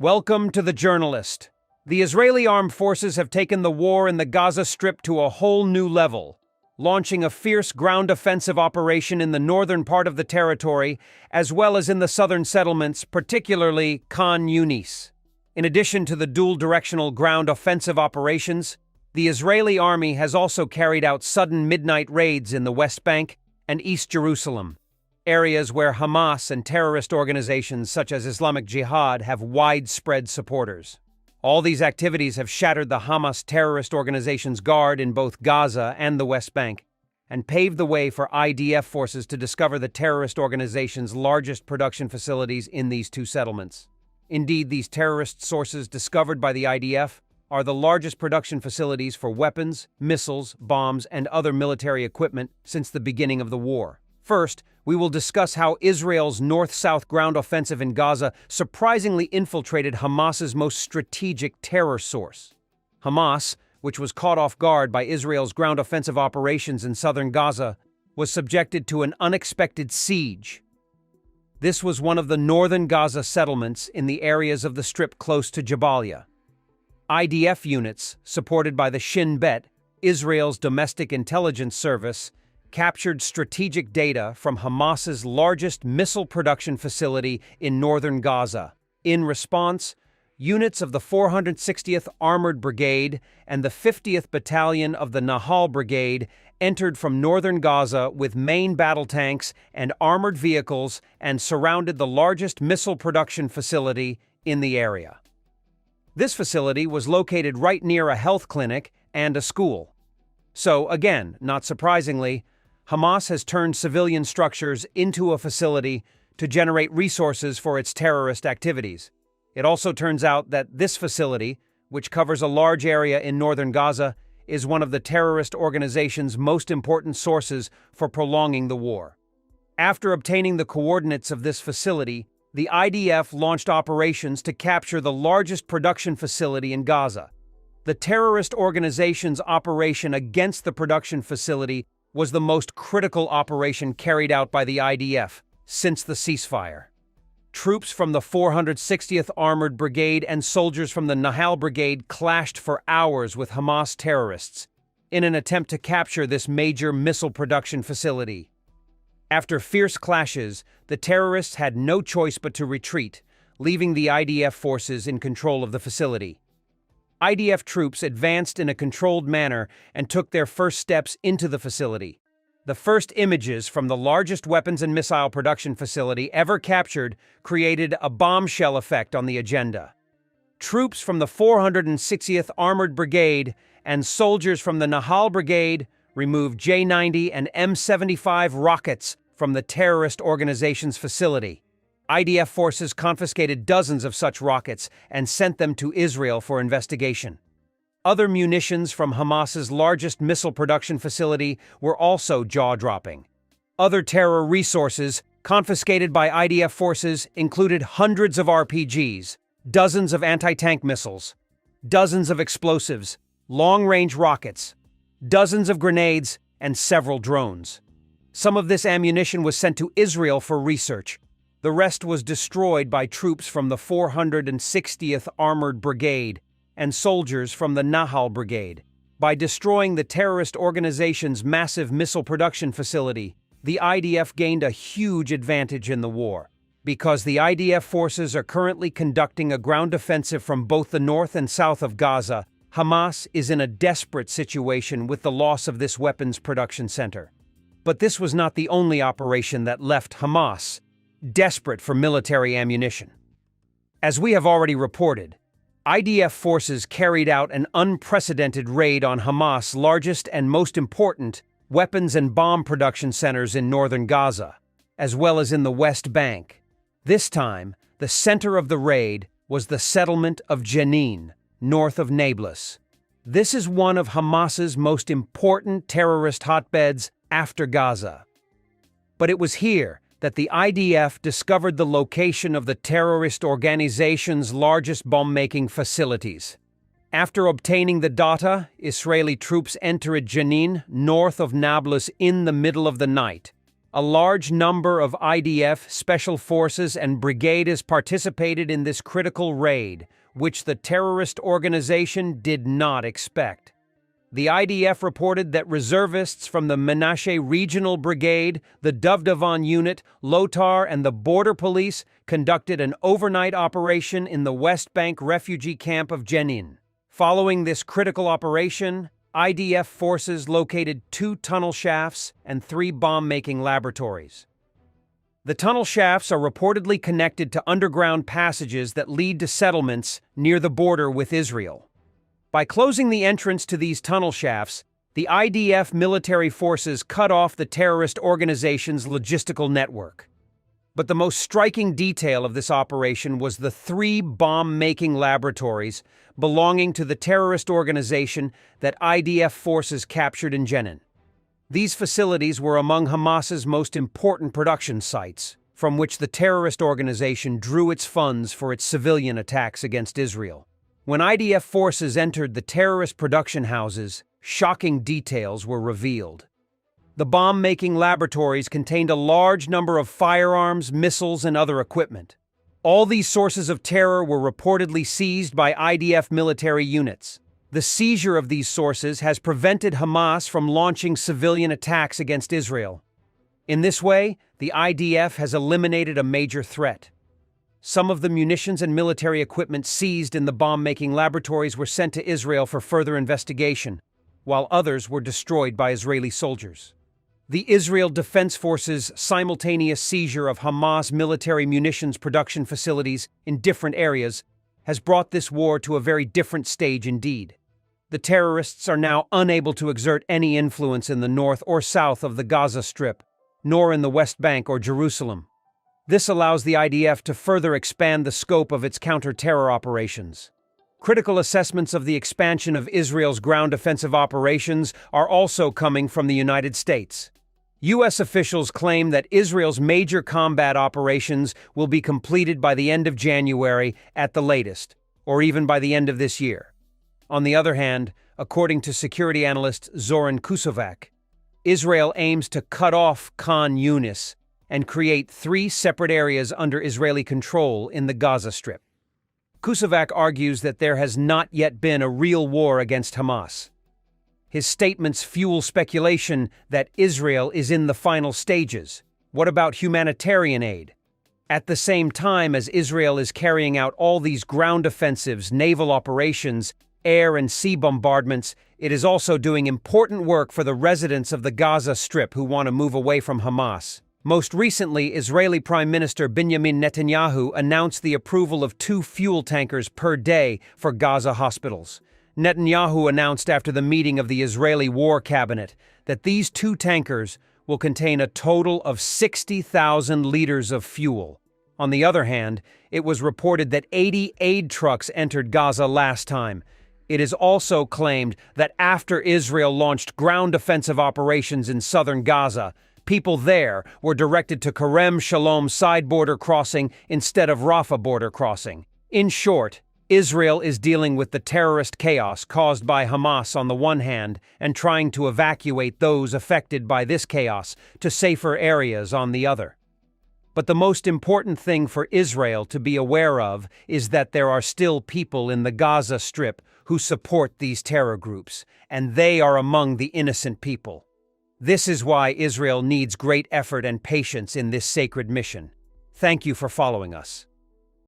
Welcome to The Journalist. The Israeli armed forces have taken the war in the Gaza Strip to a whole new level, launching a fierce ground offensive operation in the northern part of the territory, as well as in the southern settlements, particularly Khan Yunis. In addition to the dual-directional ground offensive operations, the Israeli army has also carried out sudden midnight raids in the West Bank and East Jerusalem, areas where Hamas and terrorist organizations such as Islamic Jihad have widespread supporters. All these activities have shattered the Hamas terrorist organization's guard in both Gaza and the West Bank, and paved the way for IDF forces to discover the terrorist organization's largest production facilities in these two settlements. Indeed, these terrorist sources discovered by the IDF are the largest production facilities for weapons, missiles, bombs, and other military equipment since the beginning of the war. First, we will discuss how Israel's north-south ground offensive in Gaza surprisingly infiltrated Hamas's most strategic terror source. Hamas, which was caught off guard by Israel's ground offensive operations in southern Gaza, was subjected to an unexpected siege. This was one of the northern Gaza settlements in the areas of the Strip close to Jabalia. IDF units, supported by the Shin Bet, Israel's domestic intelligence service, captured strategic data from Hamas's largest missile production facility in northern Gaza. In response, units of the 460th Armored Brigade and the 50th Battalion of the Nahal Brigade entered from northern Gaza with main battle tanks and armored vehicles and surrounded the largest missile production facility in the area. This facility was located right near a health clinic and a school. So, again, not surprisingly, Hamas has turned civilian structures into a facility to generate resources for its terrorist activities. It also turns out that this facility, which covers a large area in northern Gaza, is one of the terrorist organization's most important sources for prolonging the war. After obtaining the coordinates of this facility, the IDF launched operations to capture the largest production facility in Gaza. The terrorist organization's operation against the production facility was the most critical operation carried out by the IDF since the ceasefire. Troops from the 460th Armored Brigade and soldiers from the Nahal Brigade clashed for hours with Hamas terrorists in an attempt to capture this major missile production facility. After fierce clashes, the terrorists had no choice but to retreat, leaving the IDF forces in control of the facility. IDF troops advanced in a controlled manner and took their first steps into the facility. The first images from the largest weapons and missile production facility ever captured created a bombshell effect on the agenda. Troops from the 460th Armored Brigade and soldiers from the Nahal Brigade removed J-90 and M-75 rockets from the terrorist organization's facility. IDF forces confiscated dozens of such rockets and sent them to Israel for investigation. Other munitions from Hamas's largest missile production facility were also jaw-dropping. Other terror resources confiscated by IDF forces included hundreds of RPGs, dozens of anti-tank missiles, dozens of explosives, long-range rockets, dozens of grenades, and several drones. Some of this ammunition was sent to Israel for research. The rest was destroyed by troops from the 460th Armored Brigade and soldiers from the Nahal Brigade. By destroying the terrorist organization's massive missile production facility, the IDF gained a huge advantage in the war. Because the IDF forces are currently conducting a ground offensive from both the north and south of Gaza, Hamas is in a desperate situation with the loss of this weapons production center. But this was not the only operation that left Hamas desperate for military ammunition. As we have already reported, IDF forces carried out an unprecedented raid on Hamas' largest and most important weapons and bomb production centers in northern Gaza, as well as in the West Bank. This time, the center of the raid was the settlement of Jenin, north of Nablus. This is one of Hamas's most important terrorist hotbeds after Gaza. But it was here that the IDF discovered the location of the terrorist organization's largest bomb-making facilities. After obtaining the data, Israeli troops entered Jenin, north of Nablus, in the middle of the night. A large number of IDF special forces and brigades participated in this critical raid, which the terrorist organization did not expect. The IDF reported that reservists from the Menashe Regional Brigade, the Duvdavan Unit, Lotar, and the Border Police conducted an overnight operation in the West Bank refugee camp of Jenin. Following this critical operation, IDF forces located 2 tunnel shafts and 3 bomb-making laboratories. The tunnel shafts are reportedly connected to underground passages that lead to settlements near the border with Israel. By closing the entrance to these tunnel shafts, the IDF military forces cut off the terrorist organization's logistical network. But the most striking detail of this operation was the 3 bomb-making laboratories belonging to the terrorist organization that IDF forces captured in Jenin. These facilities were among Hamas's most important production sites, from which the terrorist organization drew its funds for its civilian attacks against Israel. When IDF forces entered the terrorist production houses, shocking details were revealed. The bomb-making laboratories contained a large number of firearms, missiles, and other equipment. All these sources of terror were reportedly seized by IDF military units. The seizure of these sources has prevented Hamas from launching civilian attacks against Israel. In this way, the IDF has eliminated a major threat. Some of the munitions and military equipment seized in the bomb-making laboratories were sent to Israel for further investigation, while others were destroyed by Israeli soldiers. The Israel Defense Forces' simultaneous seizure of Hamas military munitions production facilities in different areas has brought this war to a very different stage indeed. The terrorists are now unable to exert any influence in the north or south of the Gaza Strip, nor in the West Bank or Jerusalem. This allows the IDF to further expand the scope of its counter-terror operations. Critical assessments of the expansion of Israel's ground offensive operations are also coming from the United States. U.S. officials claim that Israel's major combat operations will be completed by the end of January at the latest, or even by the end of this year. On the other hand, according to security analyst Zoran Kusovac, Israel aims to cut off Khan Yunis and create 3 separate areas under Israeli control in the Gaza Strip. Kusovac argues that there has not yet been a real war against Hamas. His statements fuel speculation that Israel is in the final stages. What about humanitarian aid? At the same time as Israel is carrying out all these ground offensives, naval operations, air and sea bombardments, it is also doing important work for the residents of the Gaza Strip who want to move away from Hamas. Most recently, Israeli Prime Minister Benjamin Netanyahu announced the approval of 2 fuel tankers per day for Gaza hospitals. Netanyahu announced after the meeting of the Israeli War Cabinet that these 2 tankers will contain a total of 60,000 liters of fuel. On the other hand, it was reported that 80 aid trucks entered Gaza last time. It is also claimed that after Israel launched ground offensive operations in southern Gaza, people there were directed to Kerem Shalom side border crossing instead of Rafah border crossing. In short, Israel is dealing with the terrorist chaos caused by Hamas on the one hand and trying to evacuate those affected by this chaos to safer areas on the other. But the most important thing for Israel to be aware of is that there are still people in the Gaza Strip who support these terror groups, and they are among the innocent people. This is why Israel needs great effort and patience in this sacred mission. Thank you for following us.